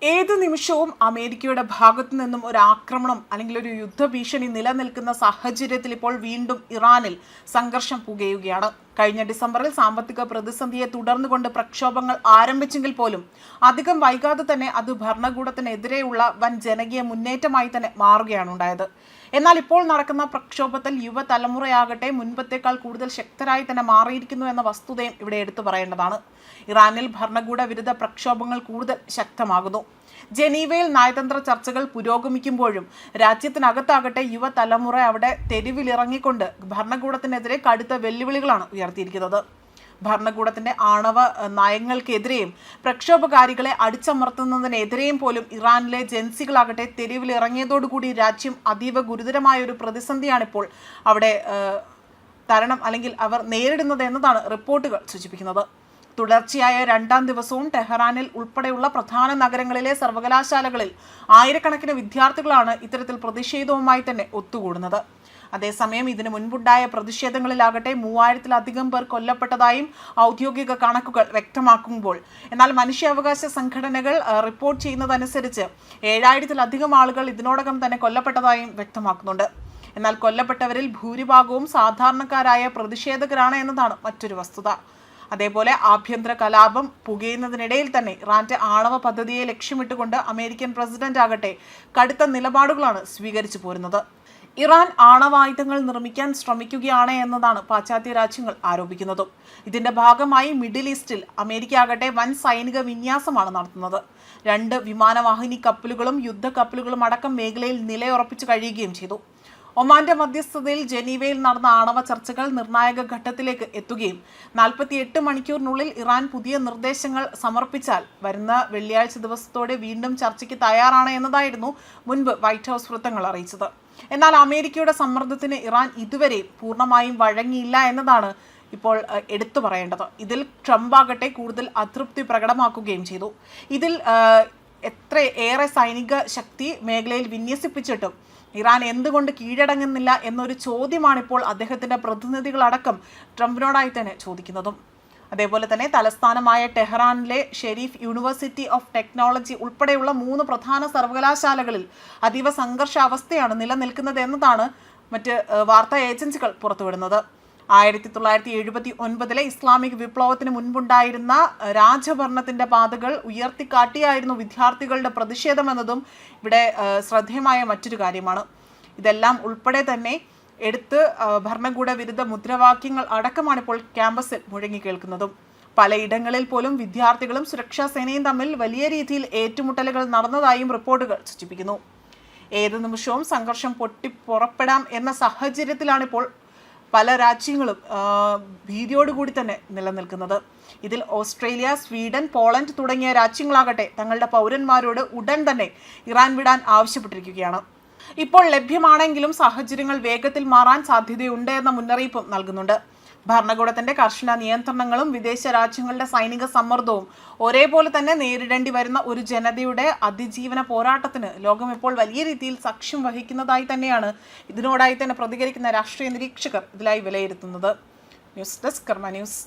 ഏതു നിമിഷവും അമേരിക്കയുടെ ഭാഗത്തു നിന്നും ഒരു ആക്രമണം അല്ലെങ്കിൽ ഒരു യുദ്ധഭീഷണി നിലനിൽക്കുന്ന സാഹചര്യത്തിൽ ഇപ്പോൾ വീണ്ടും ഇറാനിൽ സംഘർഷം പുകയുകയാണ്. കഴിഞ്ഞ ഡിസംബറിൽ സാമ്പത്തിക പ്രതിസന്ധിയെ തുടർന്നുകൊണ്ട് പ്രക്ഷോഭങ്ങൾ ആരംഭിച്ചെങ്കിൽ പോലും അധികം വൈകാതെ തന്നെ അത് ഭരണകൂടത്തിനെതിരെയുള്ള വൻ ജനകീയ മുന്നേറ്റമായി തന്നെ മാറുകയാണ് ഉണ്ടായത്. എന്നാൽ ഇപ്പോൾ നടക്കുന്ന പ്രക്ഷോഭത്തിൽ യുവതലമുറയാകട്ടെ മുൻപത്തേക്കാൾ കൂടുതൽ ശക്തരായി തന്നെ മാറിയിരിക്കുന്നു എന്ന വസ്തുതയും ഇവിടെ എടുത്തു പറയേണ്ടതാണ്. ഇറാനിൽ ഭരണകൂട വിരുദ്ധ പ്രക്ഷോഭങ്ങൾ കൂടുതൽ ശക്തമാകുന്നു. ജനീവയിൽ നയതന്ത്ര ചർച്ചകൾ പുരോഗമിക്കുമ്പോഴും രാജ്യത്തിനകത്താകട്ടെ യുവതലമുറ അവിടെ തെരുവിലിറങ്ങിക്കൊണ്ട് ഭരണകൂടത്തിനെതിരെ കടുത്ത വെല്ലുവിളികളാണ് ഉയർത്തിയിരിക്കുന്നത്. ഭരണകൂടത്തിന്റെ ആണവ നയങ്ങൾക്കെതിരെയും പ്രക്ഷോഭകാരികളെ അടിച്ചമർത്തുന്നതിനെതിരെയും പോലും ഇറാനിലെ ജൻസികളാകട്ടെ തെരുവിലിറങ്ങിയതോടുകൂടി രാജ്യം അതീവ ഗുരുതരമായ ഒരു പ്രതിസന്ധിയാണിപ്പോൾ അവിടെ തരണം അല്ലെങ്കിൽ അവർ നേരിടുന്നത് എന്നതാണ് റിപ്പോർട്ടുകൾ സൂചിപ്പിക്കുന്നത്. തുടർച്ചയായ രണ്ടാം ദിവസവും ടെഹ്റാനിൽ ഉൾപ്പെടെയുള്ള പ്രധാന നഗരങ്ങളിലെ സർവകലാശാലകളിൽ ആയിരക്കണക്കിന് വിദ്യാർത്ഥികളാണ് ഇത്തരത്തിൽ പ്രതിഷേധവുമായി തന്നെ ഒത്തുകൂടുന്നത്. അതേസമയം ഇതിനു മുൻപുണ്ടായ പ്രതിഷേധങ്ങളിലാകട്ടെ 3000-ലധികം പേർ കൊല്ലപ്പെട്ടതായും ഔദ്യോഗിക കണക്കുകൾ വ്യക്തമാക്കുമ്പോൾ, എന്നാൽ മനുഷ്യാവകാശ സംഘടനകൾ റിപ്പോർട്ട് ചെയ്യുന്നതനുസരിച്ച് 7000-ലധികം ആളുകൾ ഇതിനോടകം തന്നെ കൊല്ലപ്പെട്ടതായും വ്യക്തമാക്കുന്നുണ്ട്. എന്നാൽ കൊല്ലപ്പെട്ടവരിൽ ഭൂരിഭാഗവും സാധാരണക്കാരായ പ്രതിഷേധകരാണ് എന്നതാണ് മറ്റൊരു വസ്തുത. അതേപോലെ ആഭ്യന്തര കലാപം പുകയുന്നതിനിടയിൽ തന്നെ ഇറാന്റെ ആണവ പദ്ധതിയെ ലക്ഷ്യമിട്ടുകൊണ്ട് അമേരിക്കൻ പ്രസിഡന്റ് ആകട്ടെ കടുത്ത നിലപാടുകളാണ് സ്വീകരിച്ചു പോരുന്നത്. ഇറാൻ ആണവായുധങ്ങൾ നിർമ്മിക്കാൻ ശ്രമിക്കുകയാണ് എന്നതാണ് പാശ്ചാത്യ രാജ്യങ്ങൾ ആരോപിക്കുന്നതും. ഇതിന്റെ ഭാഗമായി മിഡിൽ ഈസ്റ്റിൽ അമേരിക്ക ആകട്ടെ വൻ സൈനിക വിന്യാസമാണ് നടത്തുന്നത്. 2 വിമാനവാഹിനി കപ്പലുകളും യുദ്ധക്കപ്പലുകളും അടക്കം മേഖലയിൽ നിലയുറപ്പിച്ചു കഴിയുകയും ചെയ്തു. ഒമാന്റെ മധ്യസ്ഥതയിൽ ജനീവയിൽ നടന്ന ആണവ ചർച്ചകൾ നിർണായക ഘട്ടത്തിലേക്ക് എത്തുകയും 48 മണിക്കൂറിനുള്ളിൽ ഇറാൻ പുതിയ നിർദ്ദേശങ്ങൾ സമർപ്പിച്ചാൽ വരുന്ന വെള്ളിയാഴ്ച ദിവസത്തോടെ വീണ്ടും ചർച്ചയ്ക്ക് തയ്യാറാണ് എന്നതായിരുന്നു മുൻപ് വൈറ്റ് ഹൗസ് വൃത്തങ്ങൾ അറിയിച്ചത്. എന്നാൽ അമേരിക്കയുടെ സമ്മർദ്ദത്തിന് ഇറാൻ ഇതുവരെ പൂർണ്ണമായും വഴങ്ങിയില്ല എന്നതാണ് ഇപ്പോൾ എടുത്തു പറയേണ്ടത്. ഇതിൽ ട്രംപ് ആകട്ടെ കൂടുതൽ അതൃപ്തി പ്രകടമാക്കുകയും ചെയ്തു. ഇതിൽ ഏറെ സൈനിക ശക്തി മേഖലയിൽ വിന്യസിപ്പിച്ചിട്ടും ഇറാൻ എന്തുകൊണ്ട് കീഴടങ്ങുന്നില്ല എന്നൊരു ചോദ്യമാണിപ്പോൾ അദ്ദേഹത്തിൻ്റെ പ്രതിനിധികളടക്കം ട്രംപിനോടായി തന്നെ ചോദിക്കുന്നതും. അതേപോലെ തന്നെ തലസ്ഥാനമായ ടെഹ്റാനിലെ ഷെരീഫ് യൂണിവേഴ്സിറ്റി ഓഫ് ടെക്നോളജി ഉൾപ്പെടെയുള്ള 3 പ്രധാന സർവകലാശാലകളിൽ അതീവ സംഘർഷാവസ്ഥയാണ് നിലനിൽക്കുന്നത് എന്നതാണ് മറ്റ് വാർത്താ ഏജൻസികൾ പുറത്തുവിടുന്നത്. 1979-ലെ ഇസ്ലാമിക് വിപ്ലവത്തിന് മുൻപുണ്ടായിരുന്ന രാജഭരണത്തിന്റെ പാതകൾ ഉയർത്തിക്കാട്ടിയായിരുന്നു വിദ്യാർത്ഥികളുടെ പ്രതിഷേധമെന്നതും ഇവിടെ ശ്രദ്ധേയമായ മറ്റൊരു കാര്യമാണ്. ഇതെല്ലാം ഉൾപ്പെടെ തന്നെ എടുത്ത് ഭരണകൂട വിരുദ്ധ മുദ്രാവാക്യങ്ങൾ അടക്കമാണ് ഇപ്പോൾ ക്യാമ്പസിൽ മുഴങ്ങിക്കേൾക്കുന്നതും. പലയിടങ്ങളിൽ പോലും വിദ്യാർത്ഥികളും സുരക്ഷാ സേനയും തമ്മിൽ വലിയ രീതിയിൽ ഏറ്റുമുട്ടലുകൾ നടന്നതായും റിപ്പോർട്ടുകൾ സൂചിപ്പിക്കുന്നു. ഏതു നിമിഷവും സംഘർഷം പൊട്ടിപ്പുറപ്പെടാം എന്ന സാഹചര്യത്തിലാണിപ്പോൾ പല രാജ്യങ്ങളും ഭീതിയോടുകൂടി തന്നെ നിലനിൽക്കുന്നത്. ഇതിൽ ഓസ്ട്രേലിയ, സ്വീഡൻ, പോളണ്ട് തുടങ്ങിയ രാജ്യങ്ങളാകട്ടെ തങ്ങളുടെ പൗരന്മാരോട് ഉടൻ തന്നെ ഇറാൻ വിടാൻ ആവശ്യപ്പെട്ടിരിക്കുകയാണ്. ഇപ്പോൾ ലഭ്യമാണെങ്കിലും സാഹചര്യങ്ങൾ വേഗത്തിൽ മാറാൻ സാധ്യതയുണ്ട് എന്ന മുന്നറിയിപ്പും നൽകുന്നുണ്ട്. ഭരണകൂടത്തിന്റെ കർശന നിയന്ത്രണങ്ങളും വിദേശ രാജ്യങ്ങളുടെ സൈനിക സമ്മർദ്ദവും ഒരേപോലെ തന്നെ നേരിടേണ്ടി വരുന്ന ഒരു ജനതയുടെ അതിജീവന പോരാട്ടത്തിന് ലോകം ഇപ്പോൾ വലിയ രീതിയിൽ സാക്ഷ്യം വഹിക്കുന്നതായി തന്നെയാണ് ഇതിനോടായി തന്നെ പ്രതികരിക്കുന്ന രാഷ്ട്രീയ നിരീക്ഷകർ ഇതിലായി വിലയിരുത്തുന്നത്. ന്യൂസ് ഡെസ്ക് കർമ്മ ന്യൂസ്.